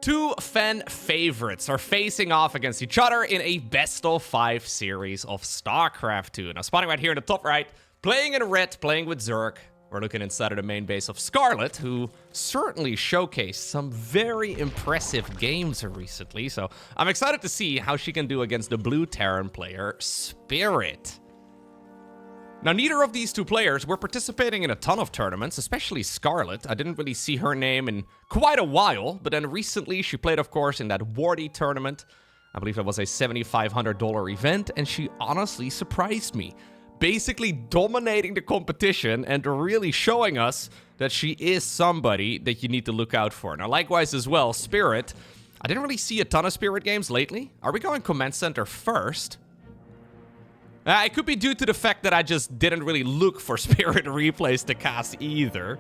Two fan favorites are facing off against each other in a best-of-5 series of StarCraft 2. Now, spawning right here in the top right, playing in red, playing with Zerg. We're looking inside of the main base of Scarlett, who certainly showcased some very impressive games recently. So I'm excited to see how she can do against the blue Terran player, Spirit. Now, neither of these two players were participating in a ton of tournaments, especially Scarlett. I didn't really see her name in quite a while, but then recently she played, of course, in that Wardy tournament. I believe that was a $7,500 event, and she honestly surprised me. Basically dominating the competition and really showing us that she is somebody that you need to look out for. Now, likewise as well, Spirit. I didn't really see a ton of Spirit games lately. Are we going Command Center first? It could be due to the fact that I just didn't really look for Spirit replays to cast either.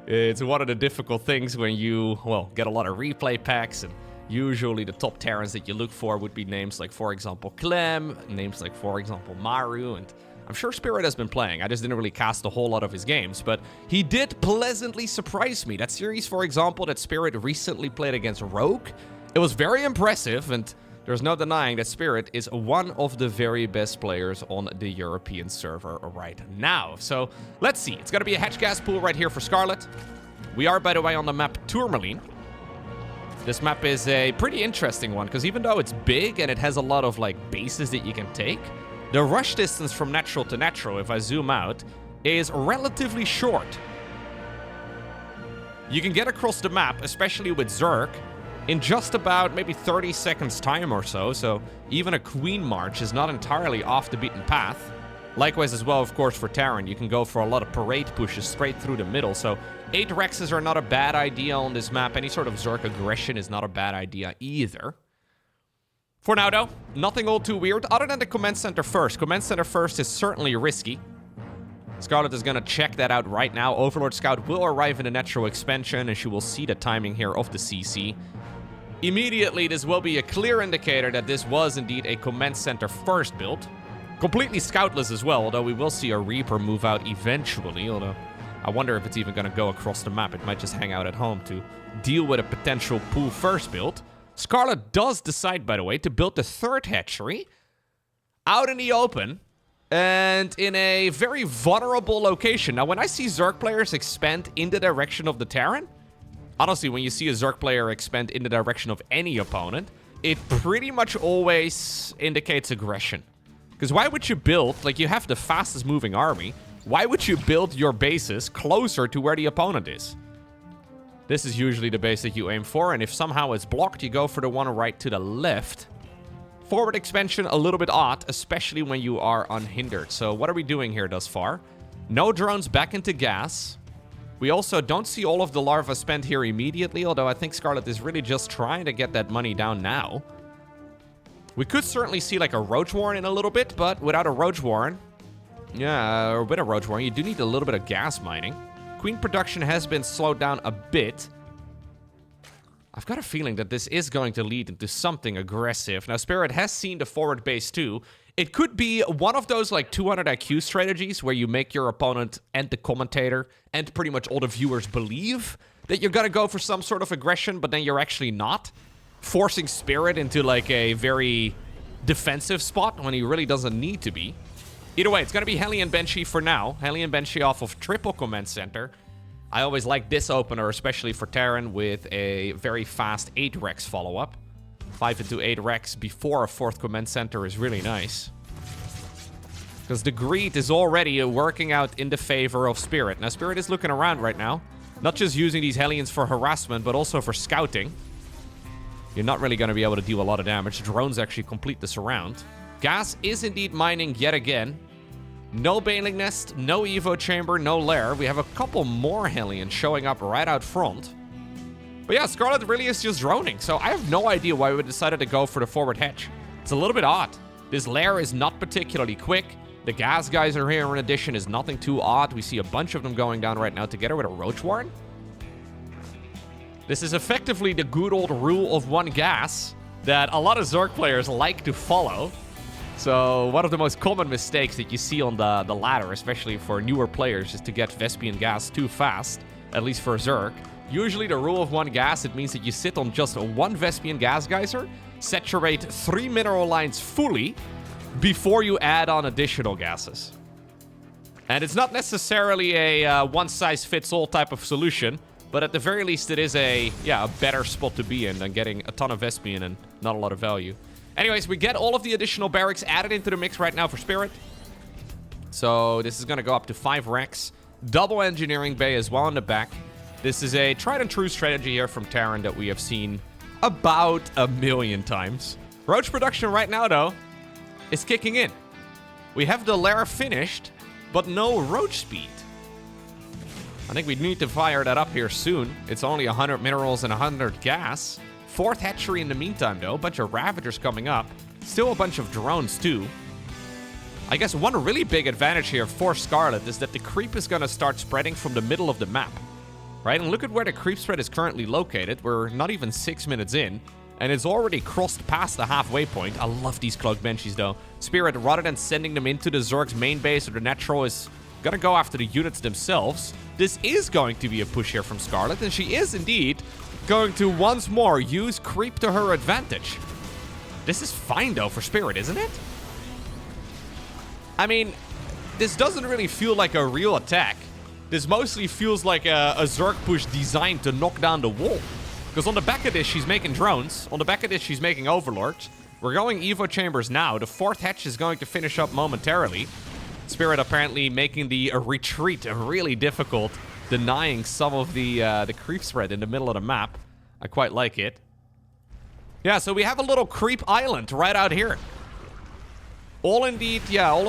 It's one of the difficult things when you, well, get a lot of replay packs, and usually the top Terrans that you look for would be names like, for example, Clem, names like, for example, Maru, and I'm sure Spirit has been playing. I just didn't really cast a whole lot of his games, but he did pleasantly surprise me. That series, for example, that Spirit recently played against Rogue, it was very impressive, and there's no denying that Spirit is one of the very best players on the European server right now. So let's see. It's going to be a hedge gas pool right here for Scarlett. We are, by the way, on the map Tourmaline. This map is a pretty interesting one, because even though it's big and it has a lot of like bases that you can take, the rush distance from natural to natural, if I zoom out, is relatively short. You can get across the map, especially with Zerg, in just about maybe 30 seconds time or so. So even a Queen March is not entirely off the beaten path. Likewise as well, of course, for Terran, you can go for a lot of parade pushes straight through the middle. So 8 Rexes are not a bad idea on this map. Any sort of Zerg aggression is not a bad idea either. For now, though, nothing all too weird, other than the Command Center first. Command Center first is certainly risky. Scarlett is going to check that out right now. Overlord Scout will arrive in the natural expansion, and she will see the timing here of the CC. Immediately, this will be a clear indicator that this was indeed a Command Center first build. Completely scoutless as well, although we will see a Reaper move out eventually. Although, I wonder if it's even going to go across the map. It might just hang out at home to deal with a potential pool first build. Scarlett does decide, by the way, to build the third hatchery out in the open and in a very vulnerable location. Now, when I see Zerg players expand in the direction of the Terran, honestly, when you see a Zerg player expand in the direction of any opponent, it pretty much always indicates aggression. Because why would you build, like you have the fastest moving army, why would you build your bases closer to where the opponent is? This is usually the base that you aim for, and if somehow it's blocked, you go for the one right to the left. Forward expansion, a little bit odd, especially when you are unhindered. So what are we doing here thus far? No drones back into gas. We also don't see all of the larvae spent here immediately, although I think Scarlett is really just trying to get that money down now. We could certainly see like a Roach Warren in a little bit, but without a Roach Warren, yeah, or with a Roach Warren, you do need a little bit of gas mining. Queen production has been slowed down a bit. I've got a feeling that this is going to lead into something aggressive. Now, Spirit has seen the forward base too. It could be one of those like 200 IQ strategies where you make your opponent and the commentator and pretty much all the viewers believe that you're gonna go for some sort of aggression, but then you're actually not. Forcing Spirit into like a very defensive spot when he really doesn't need to be. Either way, it's going to be Hellion Banshee for now. Hellion Banshee off of triple Command Center. I always like this opener, especially for Terran, with a very fast 8 Rex follow-up. 5 into 8 Rex before a 4th Command Center is really nice. Because the greed is already working out in the favor of Spirit. Now, Spirit is looking around right now. Not just using these Hellions for harassment, but also for scouting. You're not really going to be able to deal a lot of damage. Drones actually complete the surround. Gas is indeed mining yet again. No Baneling Nest, no Evo Chamber, no Lair. We have a couple more Hellions showing up right out front. But yeah, Scarlett really is just droning, so I have no idea why we decided to go for the forward hedge. It's a little bit odd. This Lair is not particularly quick. The gas guys are here in addition is nothing too odd. We see a bunch of them going down right now together with a Roach Warren. This is effectively the good old rule of one gas that a lot of Zerg players like to follow. So one of the most common mistakes that you see on the ladder, especially for newer players, is to get Vespian gas too fast, at least for Zerg. Usually the rule of one gas, it means that you sit on just one Vespian gas geyser, saturate 3 mineral lines fully before you add on additional gases. And it's not necessarily a one-size-fits-all type of solution, but at the very least it is a better spot to be in than getting a ton of Vespian and not a lot of value. Anyways, we get all of the additional barracks added into the mix right now for Spirit. So this is going to go up to 5 racks. Double engineering bay as well in the back. This is a tried and true strategy here from Terran that we have seen about 1,000,000 times. Roach production right now, though, is kicking in. We have the lair finished, but no roach speed. I think we need to fire that up here soon. It's only 100 minerals and 100 gas. 4th hatchery in the meantime, though. A bunch of Ravagers coming up. Still a bunch of drones, too. I guess one really big advantage here for Scarlett is that the creep is going to start spreading from the middle of the map. Right? And look at where the creep spread is currently located. We're not even 6 minutes in. And it's already crossed past the halfway point. I love these cloaked banshees, though. Spirit, rather than sending them into the Zerg's main base or the natural, is going to go after the units themselves. This is going to be a push here from Scarlett. And she is indeed going to once more use creep to her advantage. This is fine, though, for Spirit, isn't it? I mean, this doesn't really feel like a real attack. This mostly feels like a Zerg push designed to knock down the wall. Because on the back of this, she's making drones. On the back of this, she's making overlords. We're going Evo chambers now. The 4th hatch is going to finish up momentarily. Spirit apparently making the retreat really difficult, denying some of the creep spread in the middle of the map. I quite like it. Yeah, so we have a little creep island right out here. All of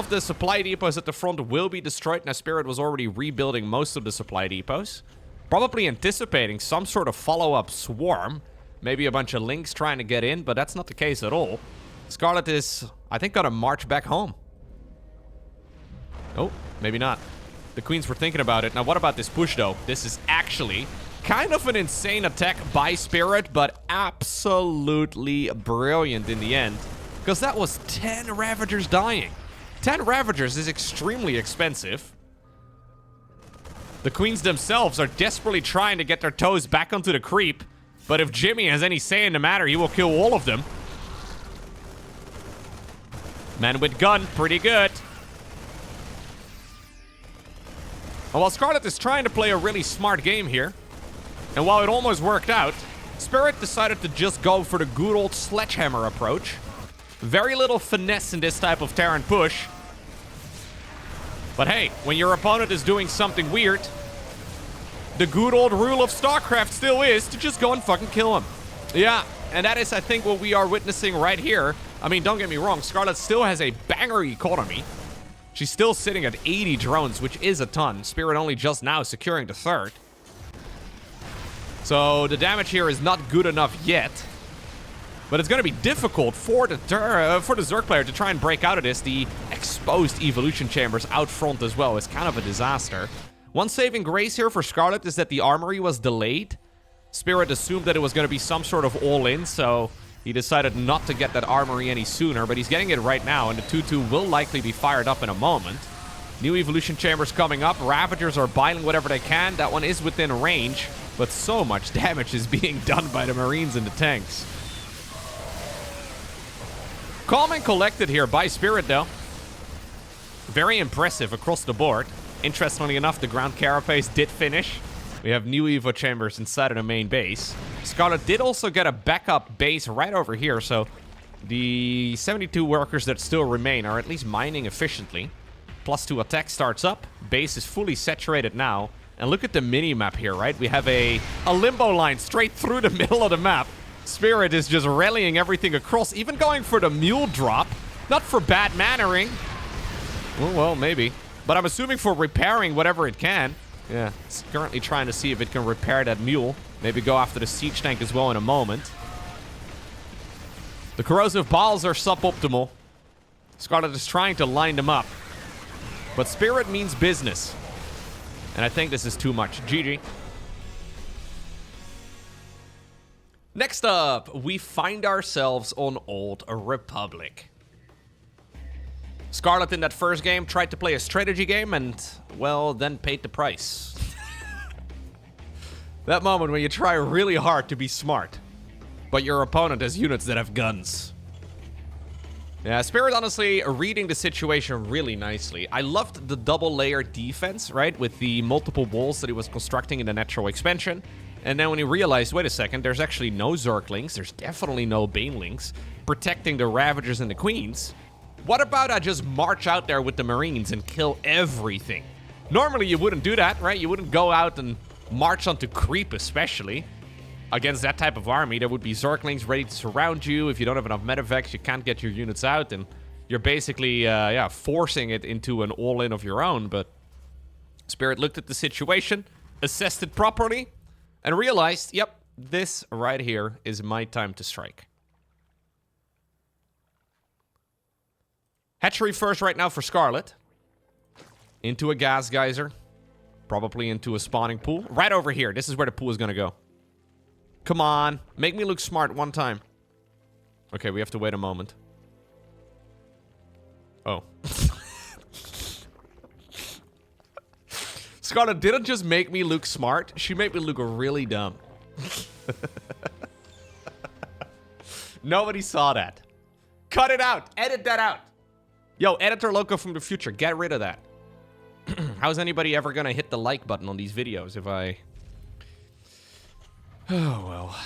the supply depots at the front will be destroyed. Now, Spirit was already rebuilding most of the supply depots. Probably anticipating some sort of follow-up swarm. Maybe a bunch of links trying to get in, but that's not the case at all. Scarlett is, I think, gonna march back home. Oh, maybe not. The Queens were thinking about it. Now, what about this push, though? This is actually kind of an insane attack by Spirit, but absolutely brilliant in the end. Because that was 10 Ravagers dying. 10 Ravagers is extremely expensive. The Queens themselves are desperately trying to get their toes back onto the creep. But if Jimmy has any say in the matter, he will kill all of them. Man with gun, pretty good. And while Scarlett is trying to play a really smart game here, and while it almost worked out, Spirit decided to just go for the good old sledgehammer approach. Very little finesse in this type of Terran push. But hey, when your opponent is doing something weird, the good old rule of StarCraft still is to just go and fucking kill him. Yeah, and that is, I think, what we are witnessing right here. I mean, don't get me wrong, Scarlett still has a banger economy. She's still sitting at 80 drones, which is a ton. Spirit only just now securing the 3rd. So the damage here is not good enough yet. But it's going to be difficult for the Zerg player to try and break out of this. The exposed evolution chambers out front as well is kind of a disaster. One saving grace here for Scarlett is that the armory was delayed. Spirit assumed that it was going to be some sort of all-in, so he decided not to get that armory any sooner. But he's getting it right now, and the 2-2 will likely be fired up in a moment. New evolution chambers coming up. Ravagers are biting whatever they can. That one is within range, but so much damage is being done by the Marines and the tanks. Calm and collected here by Spirit, though. Very impressive across the board. Interestingly enough, the ground carapace did finish. We have new Evo chambers inside of the main base. Scarlett did also get a backup base right over here, so the 72 workers that still remain are at least mining efficiently. +2 attack starts up. Base is fully saturated now. And look at the mini-map here, right? We have a limbo line straight through the middle of the map. Spirit is just rallying everything across, even going for the mule drop. Not for bad mannering. Well, maybe. But I'm assuming for repairing whatever it can. Yeah, it's currently trying to see if it can repair that mule. Maybe go after the siege tank as well in a moment. The corrosive balls are suboptimal. Scarlett is trying to line them up. But Spirit means business. And I think this is too much. GG. Next up, we find ourselves on Old Republic. Scarlett in that first game tried to play a strategy game and, well, then paid the price. That moment when you try really hard to be smart, but your opponent has units that have guns. Yeah, Spirit honestly reading the situation really nicely. I loved the double layer defense, right? With the multiple walls that he was constructing in the natural expansion. And then when he realized, wait a second, there's actually no Zerglings, there's definitely no Banelings protecting the Ravagers and the Queens. What about I just march out there with the Marines and kill everything? Normally you wouldn't do that, right? You wouldn't go out and march onto creep, especially. Against that type of army, there would be Zerglings ready to surround you. If you don't have enough medevacs, you can't get your units out, and you're basically, forcing it into an all-in of your own. But Spirit looked at the situation, assessed it properly, and realized, yep, this right here is my time to strike. Hatchery first right now for Scarlett. Into a gas geyser. Probably into a spawning pool. Right over here. This is where the pool is going to go. Come on. Make me look smart one time. Okay, we have to wait a moment. Oh. Scarlett didn't just make me look smart. She made me look really dumb. Nobody saw that. Cut it out. Edit that out. Yo, editor loco from the future. Get rid of that. How's anybody ever gonna hit the like button on these videos if I... Oh, well.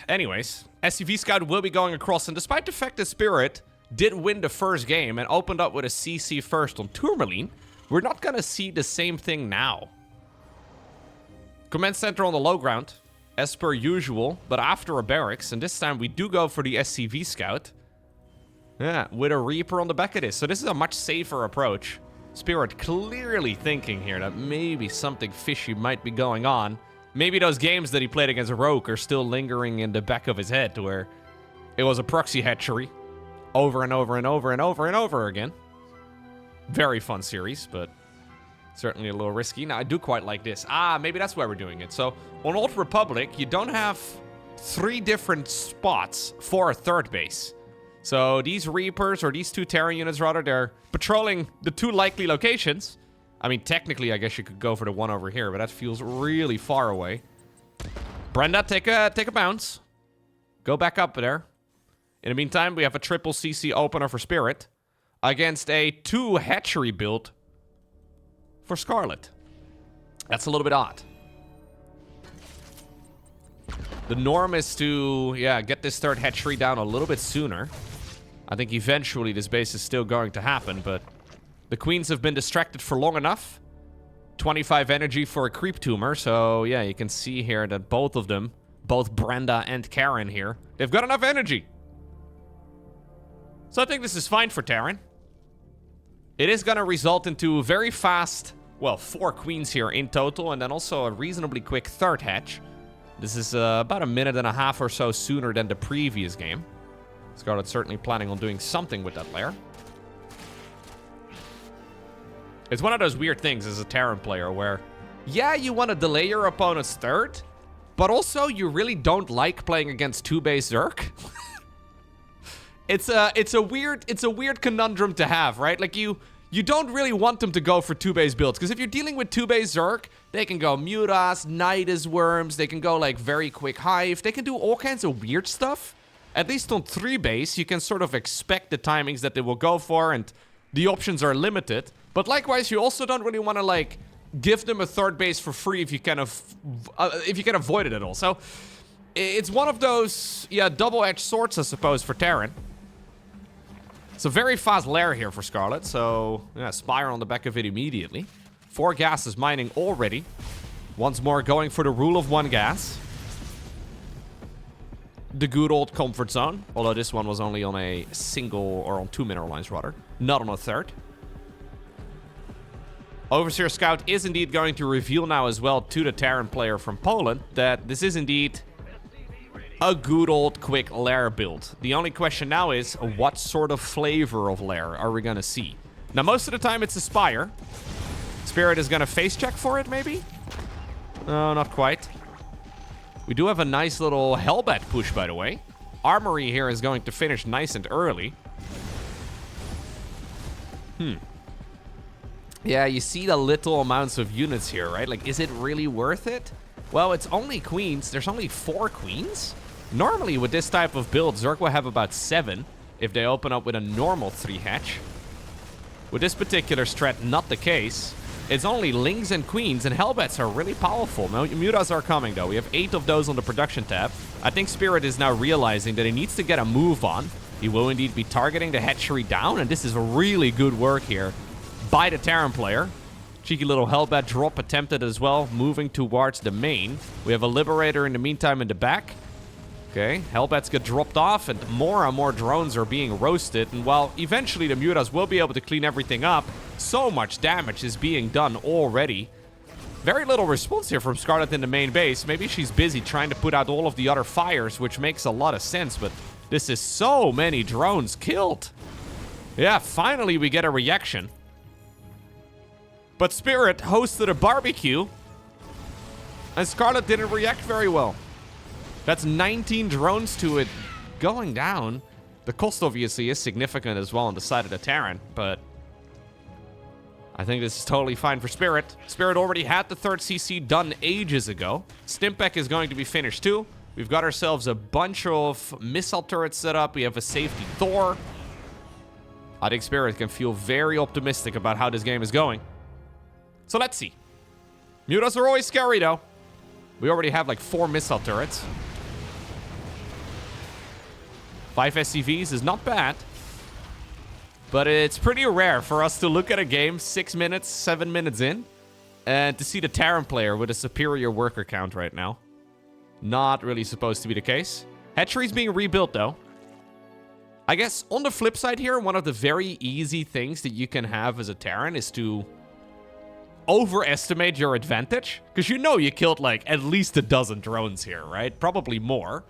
Anyways, SCV Scout will be going across, and despite the fact that Spirit did win the first game and opened up with a CC first on Tourmaline, we're not gonna see the same thing now. Command center on the low ground, as per usual, but after a barracks, and this time we do go for the SCV Scout. Yeah, with a Reaper on the back of this, so this is a much safer approach. Spirit clearly thinking here that maybe something fishy might be going on. Maybe those games that he played against Rogue are still lingering in the back of his head, where it was a proxy hatchery over and over and over and over and over again. Very fun series, but certainly a little risky. Now, I do quite like this. Ah, maybe that's why we're doing it. So, on Old Republic, you don't have 3 different spots for a third base. So, these Reapers, or these 2 Terran units, rather, they're patrolling the 2 likely locations. I mean, technically, I guess you could go for the one over here, but that feels really far away. Brenda, take a bounce. Go back up there. In the meantime, we have a triple CC opener for Spirit against a 2 hatchery build for Scarlett. That's a little bit odd. The norm is to, get this 3rd hatchery down a little bit sooner. I think eventually this base is still going to happen, but the queens have been distracted for long enough. 25 energy for a creep tumor, so yeah, you can see here that both of them, both Brenda and Karen here, they've got enough energy. So I think this is fine for Terran. It is going to result into very fast, well, 4 queens here in total, and then also a reasonably quick 3rd hatch. This is about a minute and a half or so sooner than the previous game. Scarlett's certainly planning on doing something with that lair. It's one of those weird things as a Terran player where, yeah, you want to delay your opponent's 3rd, but also you really don't like playing against 2-base Zerg. It's a weird conundrum to have, right? Like you don't really want them to go for 2-base builds, because if you're dealing with 2-base Zerg, they can go Mutas, Nidus Worms, they can go like very quick Hive, they can do all kinds of weird stuff. At least on 3-base, you can sort of expect the timings that they will go for, and the options are limited. But likewise, you also don't really want to like give them a 3rd base for free if you can avoid it at all. So it's one of those double-edged swords, I suppose, for Terran. It's a very fast lair here for Scarlett, so yeah, Spire on the back of it immediately. 4 gases mining already. Once more going for the rule of 1 gas. The good old comfort zone, although this one was only on a single, or on 2 mineral lines rather, not on a 3rd. Overseer Scout is indeed going to reveal now as well to the Terran player from Poland that this is indeed a good old quick lair build. The only question now is, what sort of flavor of lair are we gonna see? Now, most of the time it's a Spire. Spirit is gonna face check for it, maybe? No, not quite. We do have a nice little Hellbat push, by the way. Armory here is going to finish nice and early. Yeah, you see the little amounts of units here, right? Like, is it really worth it? Well, it's only queens. There's only 4 queens? Normally, with this type of build, Zerg will have about 7 if they open up with a normal 3-hatch. With this particular strat, not the case. It's only lings and queens, and hellbats are really powerful. Now, mutas are coming, though. We have 8 of those on the production tab. I think Spirit is now realizing that he needs to get a move on. He will indeed be targeting the hatchery down, and this is really good work here by the Terran player. Cheeky little hellbat drop attempted as well, moving towards the main. We have a Liberator in the meantime in the back. Okay, hellbats get dropped off, and more drones are being roasted. And while eventually the mutas will be able to clean everything up, so much damage is being done already. Very little response here from Scarlett in the main base. Maybe she's busy trying to put out all of the other fires, which makes a lot of sense, but this is so many drones killed. Yeah, finally we get a reaction. But Spirit hosted a barbecue, and Scarlett didn't react very well. That's 19 drones to it going down. The cost obviously is significant as well on the side of the Terran, but I think this is totally fine for Spirit. Spirit already had the 3rd CC done ages ago. Stimpec is going to be finished too. We've got ourselves a bunch of missile turrets set up. We have a safety Thor. I think Spirit can feel very optimistic about how this game is going. So let's see. Mutas are always scary though. We already have like 4 missile turrets. 5 SCVs is not bad. But it's pretty rare for us to look at a game 6 minutes, 7 minutes in, and to see the Terran player with a superior worker count right now. Not really supposed to be the case. Hatchery's being rebuilt though. I guess on the flip side here, one of the very easy things that you can have as a Terran is to overestimate your advantage. Because you know you killed like at least a dozen drones here, right? Probably more.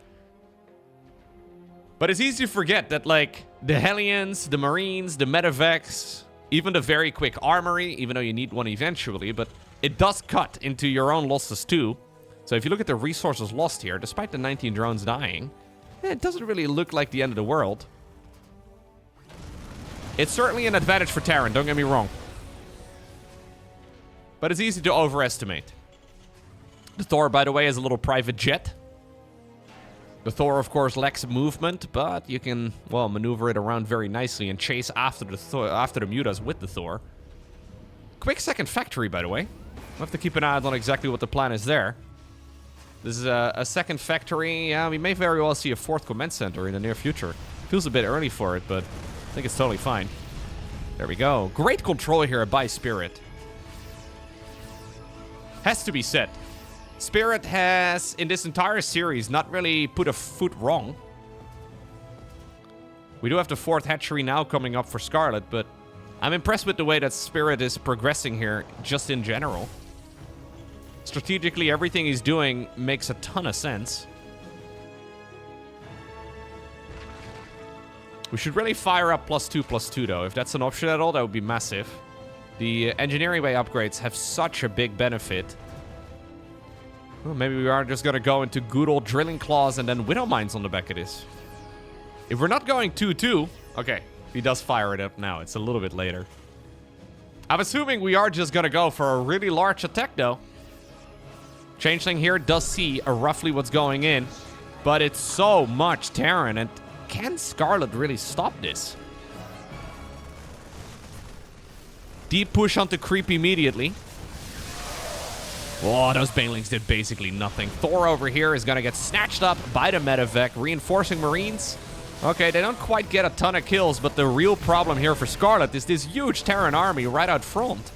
But it's easy to forget that, like, the Hellions, the Marines, the Medevacs, even the very quick armory, even though you need one eventually, but it does cut into your own losses too. So if you look at the resources lost here, despite the 19 drones dying, it doesn't really look like the end of the world. It's certainly an advantage for Terran, don't get me wrong. But it's easy to overestimate. The Thor, by the way, is a little private jet. The Thor, of course, lacks movement, but you can, well, maneuver it around very nicely and chase after the mutas with the Thor. Quick second factory, by the way. We'll have to keep an eye on exactly what the plan is there. This is a second factory. Yeah, we may very well see a 4th command center in the near future. Feels a bit early for it, but I think it's totally fine. There we go. Great control here by Spirit. Has to be said. Spirit has, in this entire series, not really put a foot wrong. We do have the 4th hatchery now coming up for Scarlett, but I'm impressed with the way that Spirit is progressing here, just in general. Strategically, everything he's doing makes a ton of sense. We should really fire up +2/+2, though. If that's an option at all, that would be massive. The engineering bay upgrades have such a big benefit. Well, maybe we are just going to go into good old drilling claws and then widow mines on the back of this. If we're not going 2-2... Okay, he does fire it up now. It's a little bit later. I'm assuming we are just going to go for a really large attack, though. Changeling here does see roughly what's going in. But it's so much Terran. And can Scarlett really stop this? Deep push onto creep immediately. Oh, those banelings did basically nothing. Thor over here is going to get snatched up by the medevac. Reinforcing Marines. Okay, they don't quite get a ton of kills, but the real problem here for Scarlett is this huge Terran army right out front.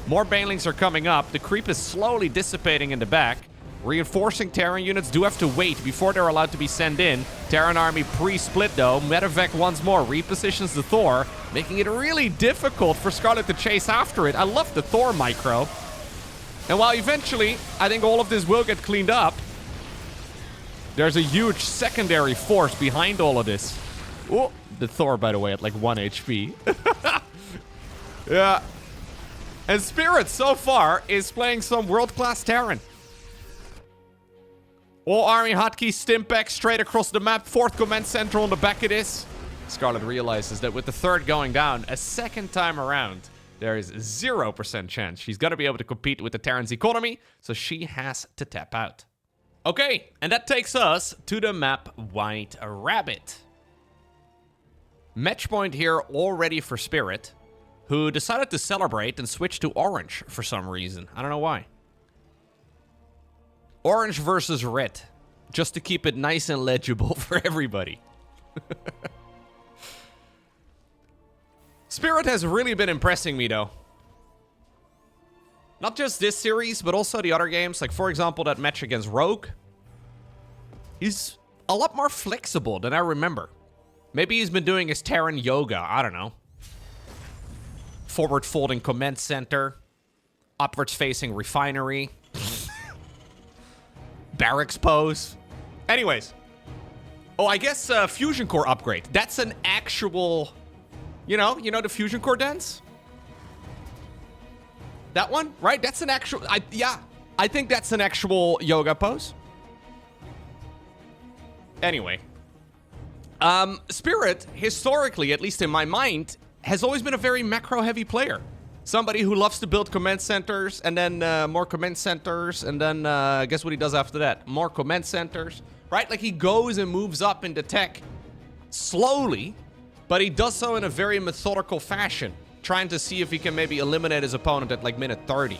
More banelings are coming up. The creep is slowly dissipating in the back. Reinforcing Terran units do have to wait before they're allowed to be sent in. Terran army pre-split though. Medevac once more repositions the Thor, making it really difficult for Scarlett to chase after it. I love the Thor micro. And while eventually, I think all of this will get cleaned up, there's a huge secondary force behind all of this. Oh, the Thor, by the way, at like 1 HP. Yeah. And Spirit, so far, is playing some world-class Terran. All army hotkeys, Stimpec straight across the map. 4th command center on the back of this. Scarlett realizes that with the 3rd going down a second time around, There is 0% chance she's going to be able to compete with the Terran's economy, so she has to tap out. Okay, and that takes us to the map White Rabbit. Match point here already for Spirit, who decided to celebrate and switch to orange for some reason. I don't know why. Orange versus red, just to keep it nice and legible for everybody. Spirit has really been impressing me, though. Not just this series, but also the other games. Like, for example, that match against Rogue. He's a lot more flexible than I remember. Maybe he's been doing his Terran yoga. I don't know. Forward folding command center. Upwards facing refinery. Barracks pose. Anyways. Oh, I guess fusion core upgrade. That's an actual... You know the fusion core dance? That one, right? That's an actual... yeah, I think that's an actual yoga pose. Anyway. Spirit, historically, at least in my mind, has always been a very macro-heavy player. Somebody who loves to build command centers, and then more command centers, and then guess what he does after that? More command centers, right? Like, he goes and moves up into tech slowly, but he does so in a very methodical fashion, trying to see if he can maybe eliminate his opponent at like minute 30.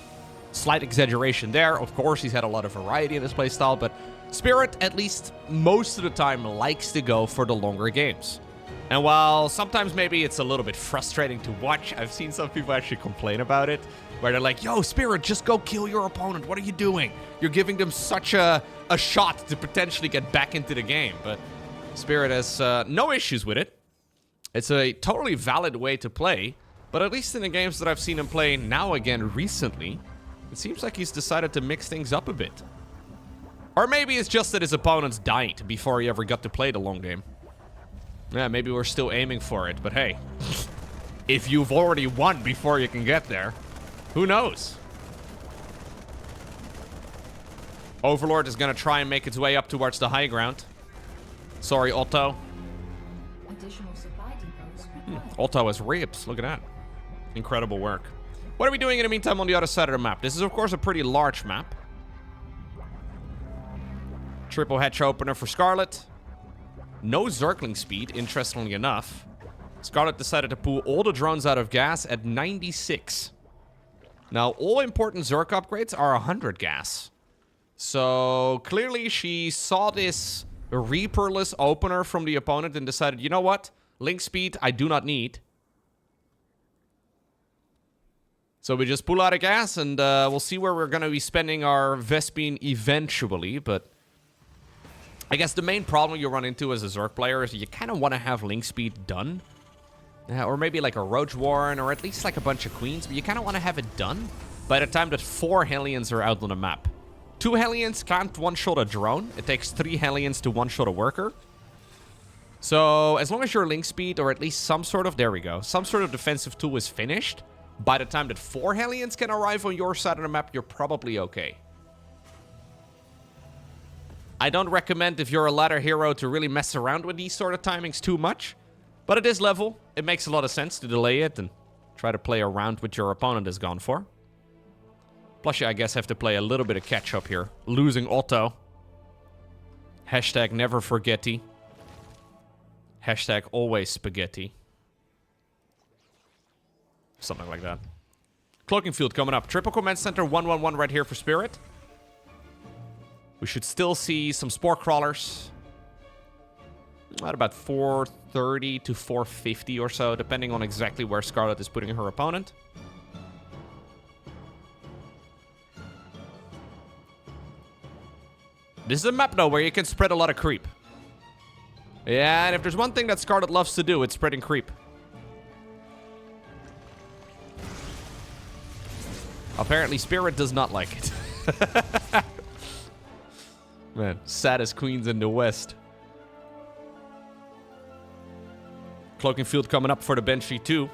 Slight exaggeration there. Of course, he's had a lot of variety in his playstyle, but Spirit, at least most of the time, likes to go for the longer games. And while sometimes maybe it's a little bit frustrating to watch, I've seen some people actually complain about it, where they're like, yo, Spirit, just go kill your opponent. What are you doing? You're giving them such a shot to potentially get back into the game. But Spirit has no issues with it. It's a totally valid way to play, but at least in the games that I've seen him play now again recently, it seems like he's decided to mix things up a bit. Or maybe it's just that his opponents died before he ever got to play the long game. Yeah, maybe we're still aiming for it, but hey. If you've already won before you can get there, who knows? Overlord is going to try and make its way up towards the high ground. Sorry, Otto. Otto has ribs. Look at that. Incredible work. What are we doing in the meantime on the other side of the map? This is, of course, a pretty large map. Triple hatch opener for Scarlett. No Zergling speed, interestingly enough. Scarlett decided to pull all the drones out of gas at 96. Now, all important Zerg upgrades are 100 gas. So, clearly she saw this Reaperless opener from the opponent and decided, you know what? Link speed, I do not need. So we just pull out of gas, and we'll see where we're going to be spending our Vespene eventually. But I guess the main problem you run into as a Zerg player is you kind of want to have link speed done. Or maybe like a Roach Warren, or at least like a bunch of Queens. But you kind of want to have it done by the time that 4 Hellions are out on the map. 2 Hellions can't one-shot a drone. It takes 3 Hellions to one-shot a worker. So, as long as your link speed, or at least some sort of, there we go, some sort of defensive tool is finished, by the time that 4 Hellions can arrive on your side of the map, you're probably okay. I don't recommend, if you're a ladder hero, to really mess around with these sort of timings too much. But at this level, it makes a lot of sense to delay it and try to play around what your opponent has gone for. Plus, you, I guess, have to play a little bit of catch-up here. Losing Otto. Hashtag never forgetty. Hashtag always spaghetti. Something like that. Cloaking field coming up. Triple command center 111 right here for Spirit. We should still see some spore crawlers. At about 430 to 450 or so, depending on exactly where Scarlett is putting her opponent. This is a map, though, where you can spread a lot of creep. Yeah, and if there's one thing that Scarlett loves to do, it's spreading creep. Apparently, Spirit does not like it. Man, saddest queens in the West. Cloaking field coming up for the Banshee 2.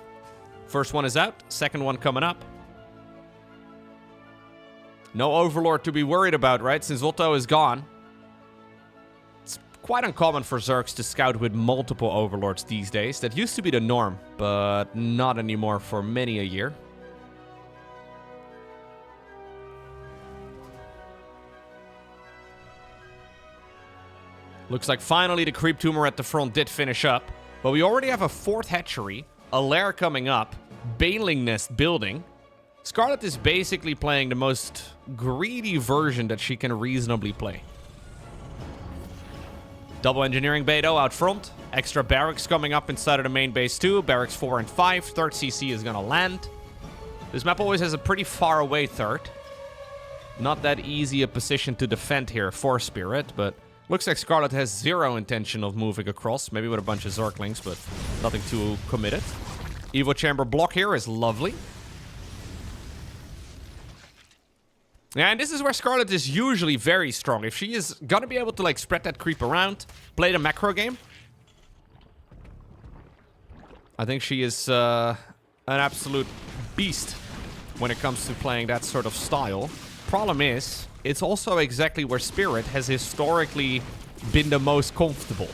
First one is out. Second one coming up. No Overlord to be worried about, right? Since Otto is gone. It's quite uncommon for Zergs to scout with multiple Overlords these days. That used to be the norm, but not anymore for many a year. Looks like finally the creep tumor at the front did finish up. But we already have a 4th hatchery, a lair coming up, baneling nest building. Scarlett is basically playing the most greedy version that she can reasonably play. Double engineering bay though out front. Extra barracks coming up inside of the main base too. Barracks 4 and 5. 3rd CC is gonna land. This map always has a pretty far away 3rd. Not that easy a position to defend here for Spirit, but looks like Scarlett has zero intention of moving across. Maybe with a bunch of Zerglings, but nothing too committed. Evo chamber block here is lovely. And this is where Scarlett is usually very strong. If she is gonna be able to like spread that creep around, play the macro game, I think she is an absolute beast when it comes to playing that sort of style. Problem is, it's also exactly where Spirit has historically been the most comfortable.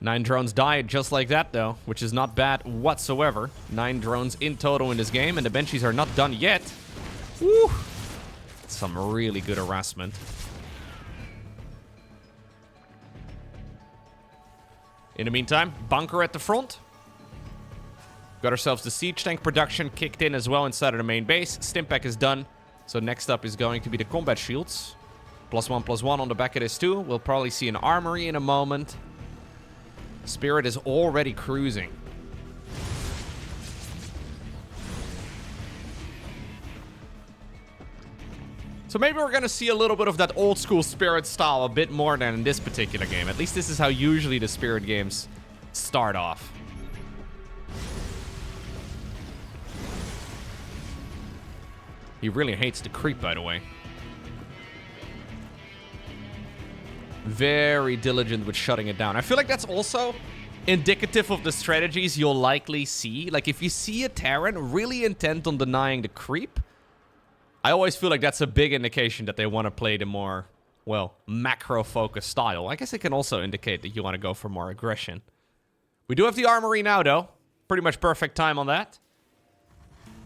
9 drones died just like that, though, which is not bad whatsoever. 9 drones in total in this game, and the Banshees are not done yet. Woo! Some really good harassment. In the meantime, bunker at the front. Got ourselves the siege tank production kicked in as well inside of the main base. Stimpack is done. So next up is going to be the combat shields. +1/+1 on the back of this too. We'll probably see an armory in a moment. Spirit is already cruising. So maybe we're going to see a little bit of that old school Spirit style a bit more than in this particular game. At least this is how usually the Spirit games start off. He really hates the creep, by the way. Very diligent with shutting it down. I feel like that's also indicative of the strategies you'll likely see. Like, if you see a Terran really intent on denying the creep, I always feel like that's a big indication that they want to play the more, well, macro-focused style. I guess it can also indicate that you want to go for more aggression. We do have the armory now, though. Pretty much perfect time on that.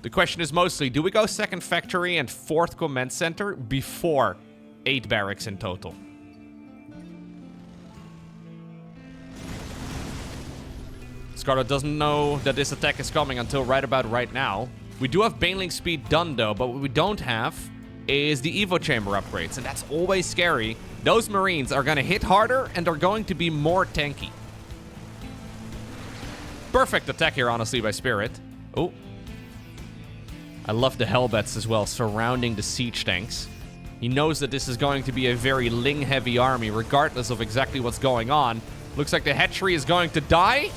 The question is mostly, do we go 2nd factory and 4th command center before 8 barracks in total? Scarlett doesn't know that this attack is coming until right about right now. We do have baneling speed done though, but what we don't have is the Evo chamber upgrades, and that's always scary. Those Marines are gonna hit harder and they're going to be more tanky. Perfect attack here, honestly, by Spirit. Oh. I love the Hellbats as well, surrounding the siege tanks. He knows that this is going to be a very Ling-heavy army, regardless of exactly what's going on. Looks like the hatchery is going to die.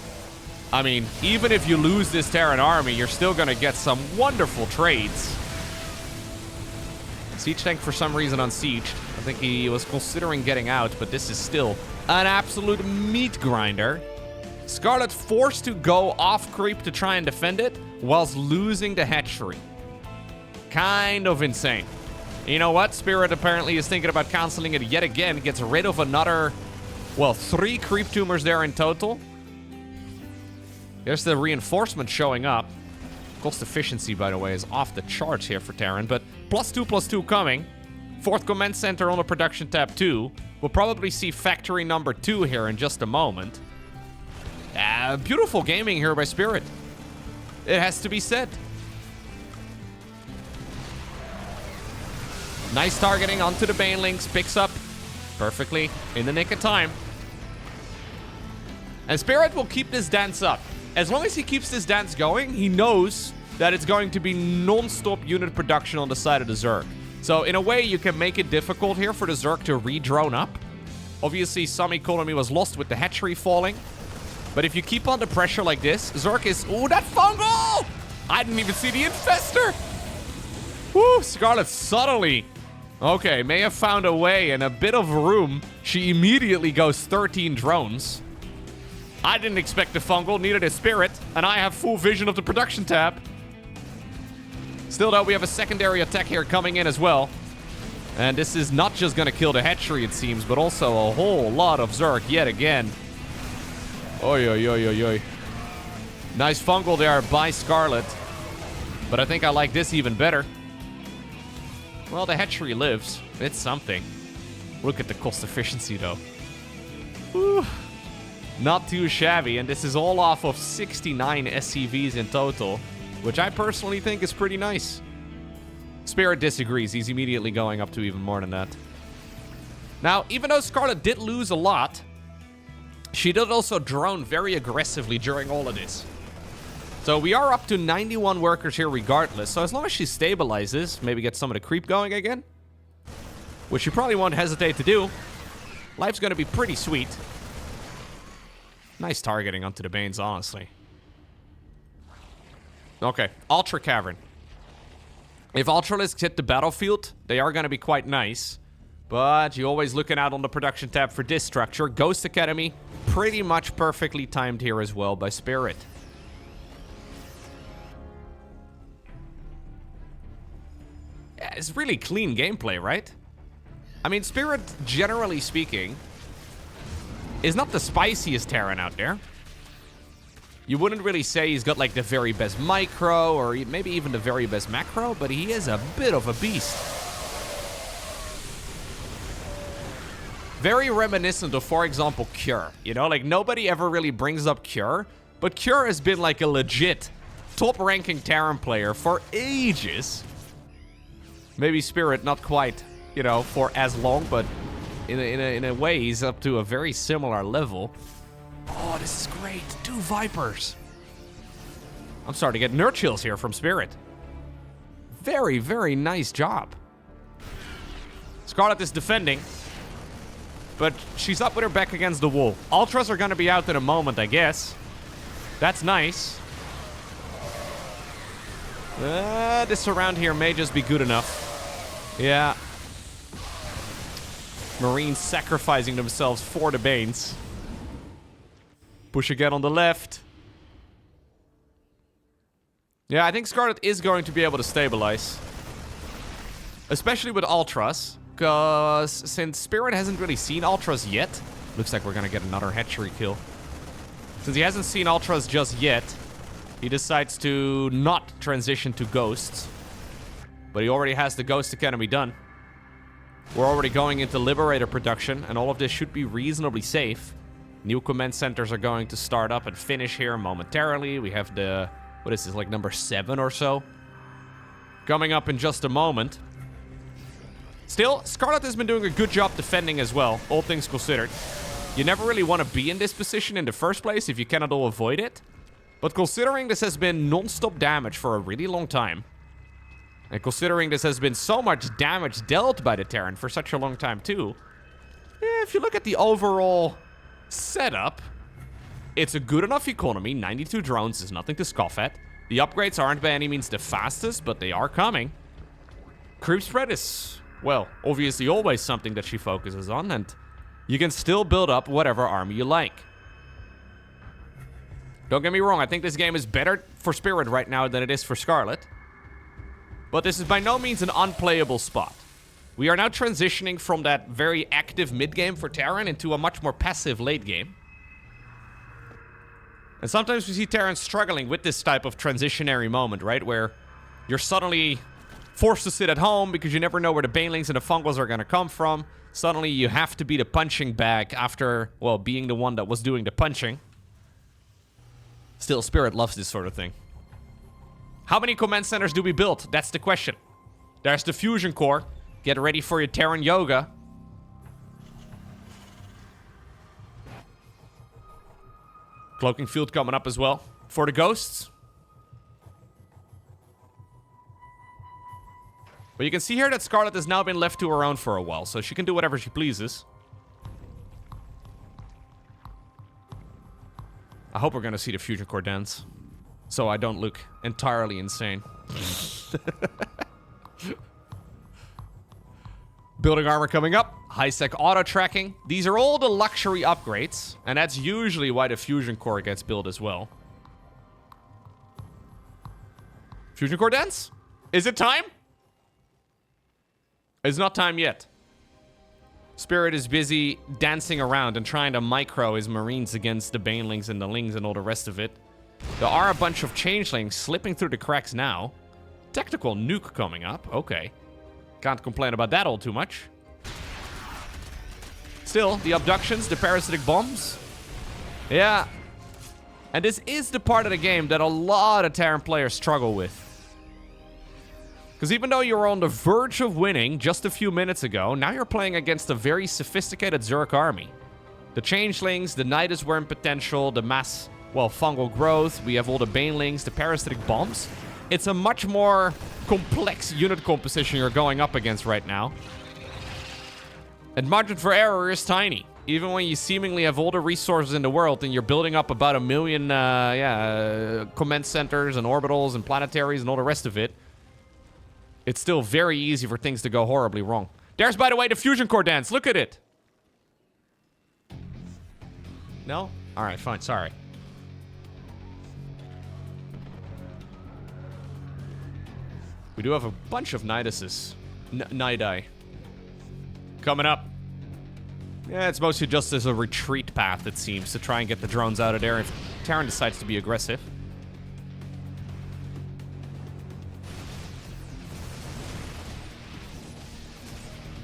I mean, even if you lose this Terran army, you're still going to get some wonderful trades. Siege tank, for some reason, unsieged. I think he was considering getting out, but this is still an absolute meat grinder. Scarlett forced to go off creep to try and defend it, whilst losing the hatchery. Kind of insane. You know what? Spirit apparently is thinking about canceling it yet again. Gets rid of another, well, 3 creep tumors there in total. There's the reinforcement showing up. Cost efficiency, by the way, is off the charts here for Terran, but +2/+2 coming. 4th command center on the production tab too. We'll probably see factory number 2 here in just a moment. Beautiful gaming here by Spirit. It has to be said. Nice targeting onto the banelings. Picks up perfectly in the nick of time. And Spirit will keep this dance up. As long as he keeps this dance going, he knows that it's going to be non-stop unit production on the side of the Zerg. So in a way, you can make it difficult here for the Zerg to re-drone up. Obviously, some economy was lost with the hatchery falling. But if you keep under pressure like this, Zerg is... Ooh, that fungal! I didn't even see the infester! Woo, Scarlett subtly... Okay, may have found a way and a bit of room. She immediately goes 13 drones. I didn't expect the fungal, neither did Spirit, and I have full vision of the production tab. Still though, we have a secondary attack here coming in as well. And this is not just gonna kill the hatchery, it seems, but also a whole lot of Zerg yet again. Oi, oi, oi, oi, oi. Nice fungal there by Scarlett. But I think I like this even better. Well, the hatchery lives. It's something. Look at the cost efficiency, though. Whew. Not too shabby, and this is all off of 69 SCVs in total, which I personally think is pretty nice. Spirit disagrees. He's immediately going up to even more than that. Now, even though Scarlett did lose a lot, she did also drone very aggressively during all of this. So we are up to 91 workers here regardless. So as long as she stabilizes, maybe get some of the creep going again, which she probably won't hesitate to do, life's going to be pretty sweet. Nice targeting onto the Banes, honestly. Okay, Ultra Cavern. If Ultralisks hit the battlefield, they are going to be quite nice. But you're always looking out on the production tab for this structure. Ghost Academy, pretty much perfectly timed here as well by Spirit. Yeah, it's really clean gameplay, right? I mean, Spirit, generally speaking, is not the spiciest Terran out there. You wouldn't really say he's got like the very best micro or maybe even the very best macro, but he is a bit of a beast. Very reminiscent of, for example, Cure. You know, like nobody ever really brings up Cure, but Cure has been like a legit top-ranking Terran player for ages. Maybe Spirit not quite, you know, for as long, but in a way he's up to a very similar level. Oh, this is great. 2 Vipers. I'm starting to get nerd chills here from Spirit. Very, very nice job. Scarlett is defending, but she's up with her back against the wall. Ultras are going to be out in a moment, I guess. That's nice. This around here may just be good enough. Yeah. Marines sacrificing themselves for the Banes. Push again on the left. Yeah, I think Scarlett is going to be able to stabilize. Especially with Ultras. Because since Spirit hasn't really seen Ultras yet, looks like we're going to get another hatchery kill. Since he hasn't seen Ultras just yet, he decides to not transition to Ghosts. But he already has the Ghost Academy done. We're already going into Liberator production, and all of this should be reasonably safe. New command centers are going to start up and finish here momentarily. We have the, what is this, like number 7 or so? Coming up in just a moment. Still, Scarlett has been doing a good job defending as well, all things considered. You never really want to be in this position in the first place if you cannot all avoid it. But considering this has been non-stop damage for a really long time, and considering this has been so much damage dealt by the Terran for such a long time too, yeah, if you look at the overall setup, it's a good enough economy. 92 drones is nothing to scoff at. The upgrades aren't by any means the fastest, but they are coming. Creep spread is, well, obviously always something that she focuses on, and you can still build up whatever army you like. Don't get me wrong, I think this game is better for Spirit right now than it is for Scarlett. But this is by no means an unplayable spot. We are now transitioning from that very active mid-game for Terran into a much more passive late game. And sometimes we see Terran struggling with this type of transitionary moment, right? Where you're suddenly forced to sit at home because you never know where the banelings and the fungals are going to come from. Suddenly you have to be the punching bag after, well, being the one that was doing the punching. Still, Spirit loves this sort of thing. How many command centers do we build? That's the question. There's the fusion core. Get ready for your Terran yoga. Cloaking field coming up as well. For the ghosts. But you can see here that Scarlett has now been left to her own for a while, so she can do whatever she pleases. I hope we're going to see the fusion core dance, so I don't look entirely insane. Building armor coming up. High-sec auto tracking. These are all the luxury upgrades, and that's usually why the fusion core gets built as well. Fusion core dance? Is it time? It's not time yet. Spirit is busy dancing around and trying to micro his marines against the banelings and the lings and all the rest of it. There are a bunch of changelings slipping through the cracks now. Tactical nuke coming up. Okay. Can't complain about that all too much. Still, the abductions, the parasitic bombs. Yeah. And this is the part of the game that a lot of Terran players struggle with. Because even though you were on the verge of winning just a few minutes ago, now you're playing against a very sophisticated Zerg army. The Changelings, the Nidus Worm potential, the mass, well, fungal growth. We have all the Banelings, the parasitic bombs. It's a much more complex unit composition you're going up against right now. And margin for error is tiny. Even when you seemingly have all the resources in the world and you're building up about 1 million, command centers and orbitals and planetaries and all the rest of it, it's still very easy for things to go horribly wrong. There's, by the way, the fusion core dance. Look at it. No? All right, fine. Sorry. We do have a bunch of Niduses. Nidai. Coming up. Yeah, it's mostly just as a retreat path, it seems, to try and get the drones out of there if Terran decides to be aggressive.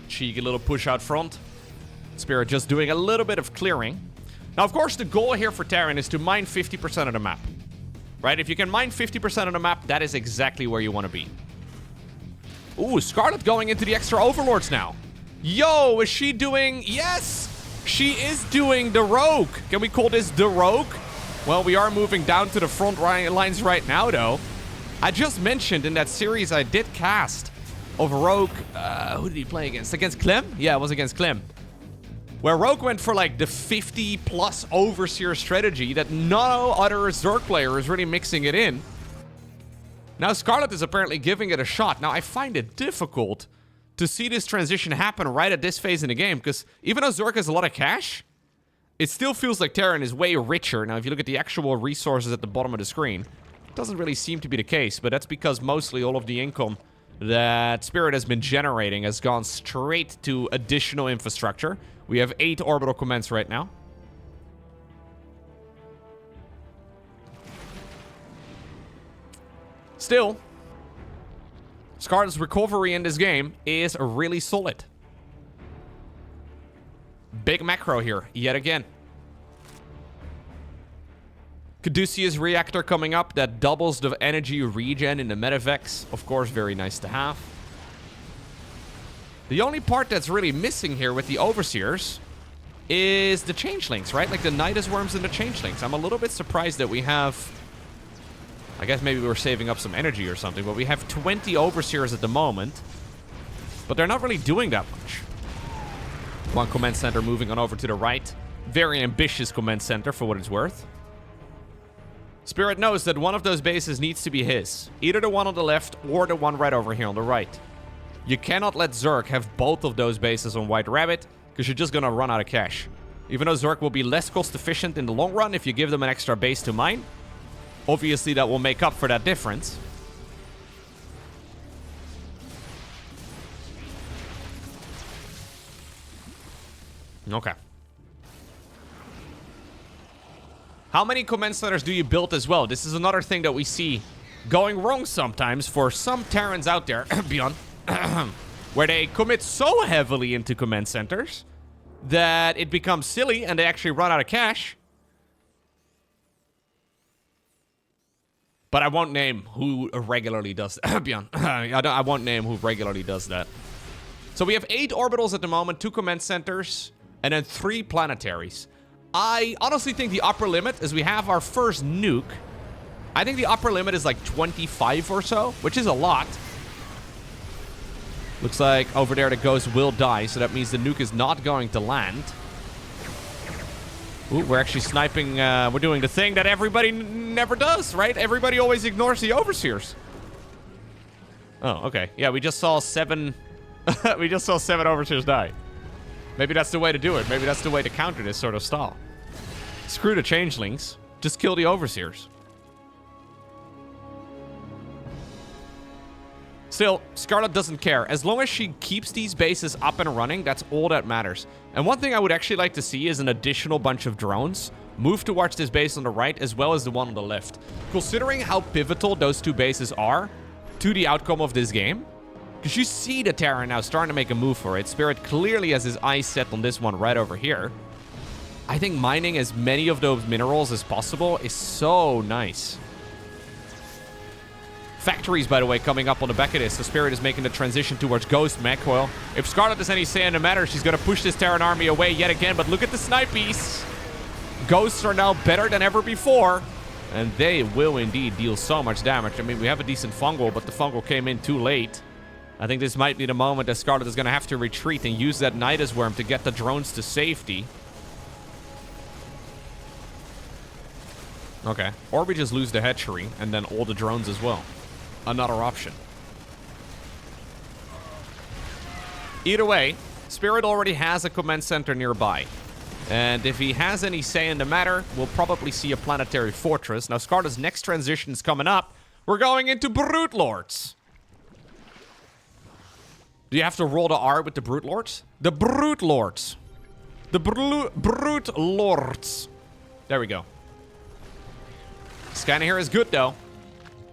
Cheeky little push out front. Spirit just doing a little bit of clearing. Now, of course, the goal here for Terran is to mine 50% of the map. Right? If you can mine 50% of the map, that is exactly where you want to be. Ooh, Scarlett going into the extra overlords now. Yo, is she doing... Yes! She is doing the rogue. Can we call this the rogue? Well, we are moving down to the front lines right now, though. I just mentioned in that series I did cast of rogue... who did he play against? Against Clem? Yeah, it was against Clem. Where rogue went for, like, the 50-plus overseer strategy that no other Zerg player is really mixing it in. Now, Scarlett is apparently giving it a shot. Now, I find it difficult to see this transition happen right at this phase in the game, because even though Zerg has a lot of cash, it still feels like Terran is way richer. Now, if you look at the actual resources at the bottom of the screen, it doesn't really seem to be the case, but that's because mostly all of the income that Spirit has been generating has gone straight to additional infrastructure. We have 8 orbital commands right now. Still, Scarlett's recovery in this game is really solid. Big macro here, yet again. Caduceus reactor coming up that doubles the energy regen in the Medivacs. Of course, very nice to have. The only part that's really missing here with the Overseers is the Changelings, right? Like the Nidus Worms and the Changelings. I'm a little bit surprised that we have... I guess maybe we were saving up some energy or something, but we have 20 Overseers at the moment. But they're not really doing that much. One command center moving on over to the right. Very ambitious command center for what it's worth. Spirit knows that one of those bases needs to be his. Either the one on the left or the one right over here on the right. You cannot let Zerg have both of those bases on White Rabbit, because you're just going to run out of cash. Even though Zerg will be less cost efficient in the long run if you give them an extra base to mine, obviously that will make up for that difference. Okay. How many command centers do you build as well? This is another thing that we see going wrong sometimes for some Terrans out there, beyond, where they commit so heavily into command centers that it becomes silly and they actually run out of cash. But I won't name who regularly does that. Beyond, I won't name who regularly does that. So we have 8 orbitals at the moment, 2 command centers, and then 3 planetaries. I honestly think the upper limit is we have our first nuke. I think the upper limit is like 25 or so, which is a lot. Looks like over there the ghost will die, so that means the nuke is not going to land. Ooh, we're actually sniping. We're doing the thing that everybody never does, right? Everybody always ignores the Overseers. Oh, okay. Yeah, we just saw 7... we just saw 7 Overseers die. Maybe that's the way to do it. Maybe that's the way to counter this sort of style. Screw the Changelings. Just kill the Overseers. Still, Scarlett doesn't care. As long as she keeps these bases up and running, that's all that matters. And one thing I would actually like to see is an additional bunch of drones move towards this base on the right as well as the one on the left. Considering how pivotal those 2 bases are to the outcome of this game, Because you see the Terran now starting to make a move for it. Spirit clearly has his eyes set on this one right over here. I think mining as many of those minerals as possible is so nice. Factories, by the way, coming up on the back of this. So Spirit is making the transition towards Ghost Mech. Well, if Scarlett has any say in the matter, she's going to push this Terran army away yet again. But look at the snipies. Ghosts are now better than ever before. And they will indeed deal so much damage. I mean, we have a decent fungal, but the fungal came in too late. I think this might be the moment that Scarlett is going to have to retreat and use that Nidus Worm to get the drones to safety. Okay. Or we just lose the hatchery and then all the drones as well. Another option. Either way, Spirit already has a command center nearby. And if he has any say in the matter, we'll probably see a planetary fortress. Now, Scarlett's next transition is coming up. We're going into Brood Lords. Do you have to roll the R with the Brood Lords? The Brood Lords. The Brood Lords. There we go. Scanner here is good, though.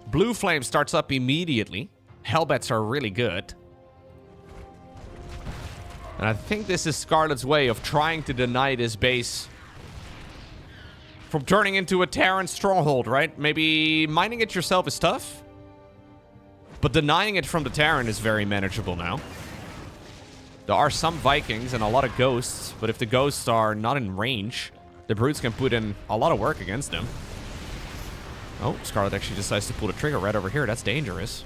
Blue Flame starts up immediately. Hellbats are really good. And I think this is Scarlett's way of trying to deny this base from turning into a Terran stronghold, right? Maybe mining it yourself is tough. But denying it from the Terran is very manageable now. There are some Vikings and a lot of ghosts. But if the ghosts are not in range, the brutes can put in a lot of work against them. Oh, Scarlett actually decides to pull the trigger right over here. That's dangerous.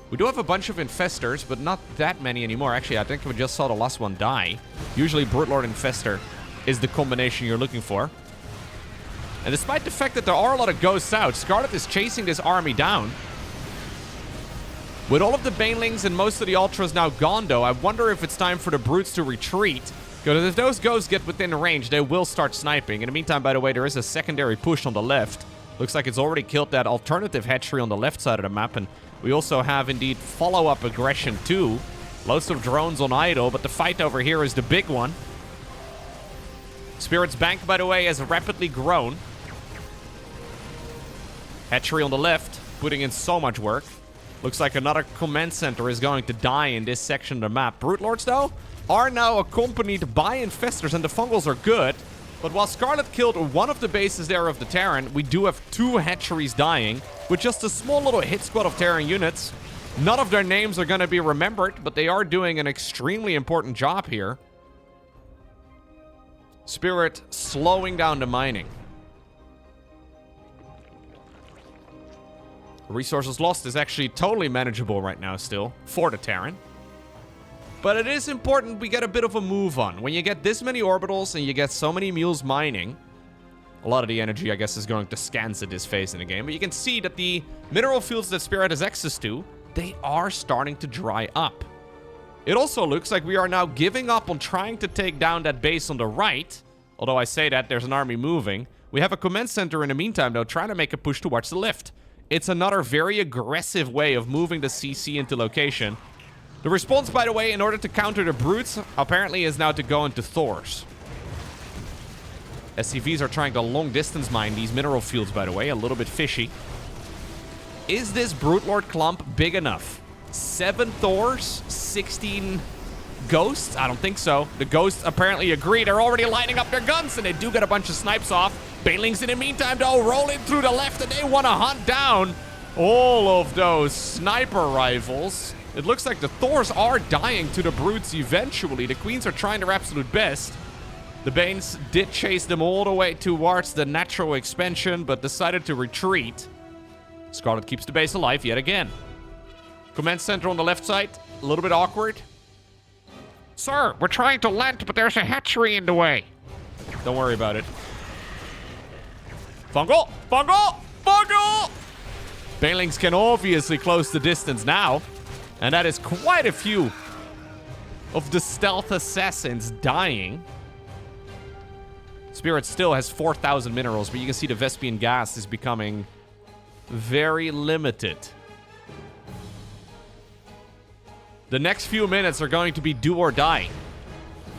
We do have a bunch of Infestors, but not that many anymore. Actually, I think we just saw the last one die. Usually, Broodlord Infestor is the combination you're looking for. And despite the fact that there are a lot of ghosts out, Scarlett is chasing this army down. With all of the Banelings and most of the Ultras now gone, though, I wonder if it's time for the Brutes to retreat. Because if those ghosts get within range, they will start sniping. In the meantime, by the way, there is a secondary push on the left. Looks like it's already killed that alternative hatchery on the left side of the map. And we also have, indeed, follow-up aggression, too. Loads of drones on idle, but the fight over here is the big one. Spirit's Bank, by the way, has rapidly grown. Hatchery on the left, putting in so much work. Looks like another command center is going to die in this section of the map. Brood Lords, though, are now accompanied by Infestors, and the fungals are good. But while Scarlett killed one of the bases there of the Terran, we do have 2 hatcheries dying with just a small little hit squad of Terran units. None of their names are going to be remembered, but they are doing an extremely important job here. Spirit slowing down the mining. Resources lost is actually totally manageable right now still for the Terran. But it is important we get a bit of a move on. When you get this many orbitals and you get so many mules mining, a lot of the energy, I guess, is going to scans at this phase in the game. But you can see that the mineral fields that Spirit has access to, they are starting to dry up. It also looks like we are now giving up on trying to take down that base on the right. Although I say that, there's an army moving. We have a command center in the meantime, though, trying to make a push towards the left. It's another very aggressive way of moving the CC into location. The response, by the way, in order to counter the brutes, apparently is now to go into Thors. SCVs are trying to long-distance mine these mineral fields, by the way. A little bit fishy. Is this Broodlord clump big enough? 7 Thors? 16 ghosts? I don't think so. The ghosts apparently agree. They're already lining up their guns, and they do get a bunch of snipes off. Banelings in the meantime, though, rolling through the left, and they want to hunt down all of those sniper rifles. It looks like the Thors are dying to the brutes eventually. The Queens are trying their absolute best. The Banes did chase them all the way towards the natural expansion, but decided to retreat. Scarlett keeps the base alive yet again. Command center on the left side, a little bit awkward. Sir, we're trying to land, but there's a hatchery in the way. Don't worry about it. Fungal! Fungal! Fungal! Banelings can obviously close the distance now. And that is quite a few of the stealth assassins dying. Spirit still has 4,000 minerals, but you can see the Vespian gas is becoming very limited. The next few minutes are going to be do or die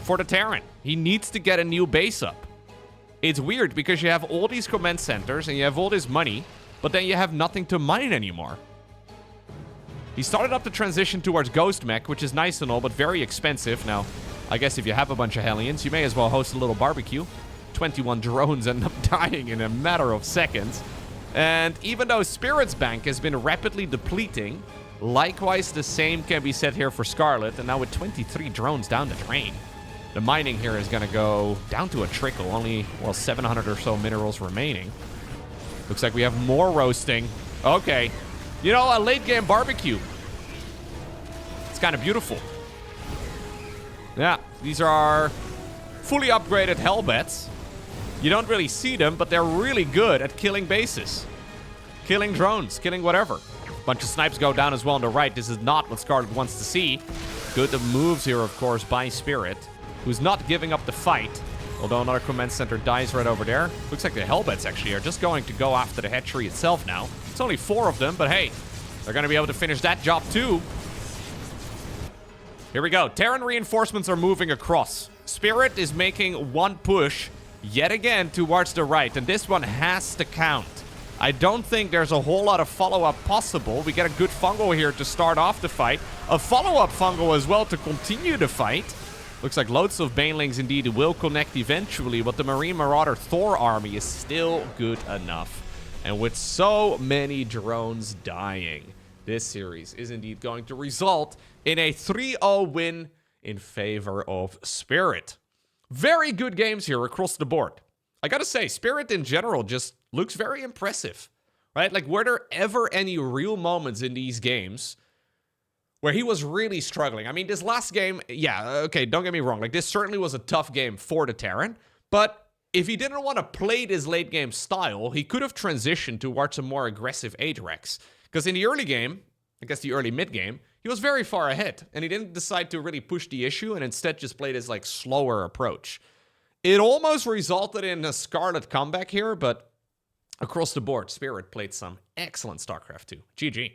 for the Terran. He needs to get a new base up. It's weird because you have all these command centers and you have all this money, but then you have nothing to mine anymore. He started up the transition towards Ghost Mech, which is nice and all, but very expensive. Now, I guess if you have a bunch of Hellions, you may as well host a little barbecue. 21 drones end up dying in a matter of seconds. And even though Spirit's bank has been rapidly depleting, likewise the same can be said here for Scarlett. And now with 23 drones down the drain, the mining here is going to go down to a trickle. Only, well, 700 or so minerals remaining. Looks like we have more roasting. Okay. You know, a late game barbecue. It's kind of beautiful. Yeah, these are fully upgraded Hellbats. You don't really see them, but they're really good at killing bases. Killing drones, killing whatever. Bunch of snipes go down as well on the right. This is not what Scarlett wants to see. Good moves here, of course, by Spirit, who's not giving up the fight. Although another command center dies right over there. Looks like the Hellbats actually are just going to go after the hatchery itself now. It's only 4 of them, but hey, they're going to be able to finish that job too. Here we go. Terran reinforcements are moving across. Spirit is making one push yet again towards the right, and this one has to count. I don't think there's a whole lot of follow-up possible. We get a good fungal here to start off the fight. A follow-up fungal as well to continue the fight. Looks like loads of banelings indeed will connect eventually, but the Marine Marauder Thor army is still good enough. And with so many drones dying, this series is indeed going to result in a 3-0 win in favor of Spirit. Very good games here across the board. I gotta say, Spirit in general just looks very impressive, right? Like, were there ever any real moments in these games where he was really struggling? I mean, this last game, yeah, okay, don't get me wrong. Like, this certainly was a tough game for the Terran, but if he didn't want to play this late game style, he could have transitioned towards a more aggressive Ajax. Because in the early game, I guess the early mid game, he was very far ahead, and he didn't decide to really push the issue and instead just played his like slower approach. It almost resulted in a Scarlett comeback here, but across the board, Spirit played some excellent StarCraft 2. GG.